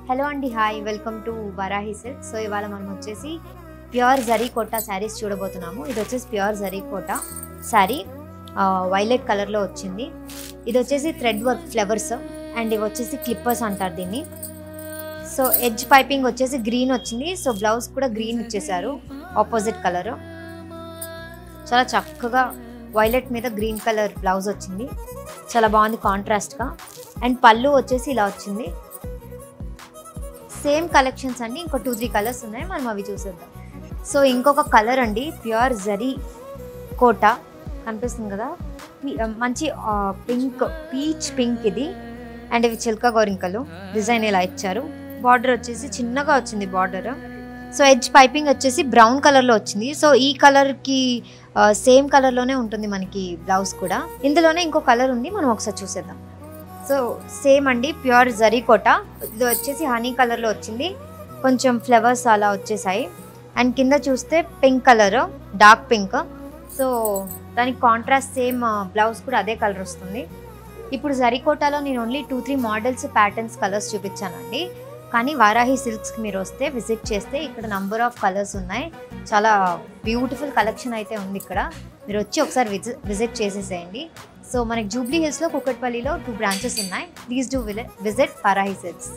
Hello అండి, hi, welcome to Varahi silk. So ఇవాళ మనం వచ్చేసి ప్యూర్ జరీ కోటా శారీస్ చూడబోతున్నాము. ఇది వచ్చేసి ప్యూర్ జరీ కోటా శారీ, వైలెట్ కలర్లో వచ్చింది. ఇది వచ్చేసి థ్రెడ్ వర్క్ ఫ్లవర్స్ అండ్ ఇవి వచ్చేసి క్లిప్పర్స్ అంటారు దీన్ని. సో ఎడ్జ్ పైపింగ్ వచ్చేసి గ్రీన్ వచ్చింది. సో బ్లౌజ్ కూడా గ్రీన్ ఇచ్చేసారు, ఆపోజిట్ కలర్. చాలా చక్కగా వైలెట్ మీద గ్రీన్ కలర్ బ్లౌజ్ వచ్చింది, చాలా బాగుంది కాంట్రాస్ట్గా. అండ్ పళ్ళు వచ్చేసి ఇలా వచ్చింది. సేమ్ కలెక్షన్స్ అండి, ఇంకో 2-3 కలర్స్ ఉన్నాయి, మనం అవి చూసేద్దాం. సో ఇంకొక కలర్ అండి, ప్యూర్ జరీ కోటా కనిపిస్తుంది కదా, మంచి పింక్, పీచ్ పింక్ ఇది. అండ్ ఇవి చిల్కా గోరింకలు డిజైన్ ఇలా ఇచ్చారు. బార్డర్ వచ్చేసి చిన్నగా వచ్చింది బార్డర్. సో ఎడ్జ్ పైపింగ్ వచ్చేసి బ్రౌన్ కలర్లో వచ్చింది. సో ఈ కలర్కి సేమ్ కలర్లోనే ఉంటుంది మనకి బ్లౌజ్ కూడా. ఇందులోనే ఇంకో కలర్ ఉంది, మనం ఒకసారి చూసేద్దాం. సో సేమ్ అండి, ప్యూర్ జరీ కోటా. ఇది వచ్చేసి హనీ కలర్లో వచ్చింది, కొంచెం ఫ్లవర్స్ అలా వచ్చేసాయి. అండ్ కింద చూస్తే pink colour, dark pink. So దానికి కాంట్రాస్ట్ సేమ్ బ్లౌజ్ కూడా అదే కలర్ వస్తుంది. ఇప్పుడు జరీ కోటాలో నేను ఓన్లీ 2-3 మోడల్స్, ప్యాటర్న్స్, కలర్స్ చూపించానండి. కానీ వారాహి సిల్క్స్కి మీరు వస్తే, విజిట్ చేస్తే ఇక్కడ నంబర్ ఆఫ్ కలర్స్ ఉన్నాయి. చాలా బ్యూటిఫుల్ కలెక్షన్ అయితే ఉంది ఇక్కడ. మీరు వచ్చి ఒకసారి విజిట్ చేసేసేయండి. సో మనకి జూబ్లీ హిల్స్లో, కుకట్పల్లిలో 2 బ్రాంచెస్ ఉన్నాయి. Please do visit Varahi silks.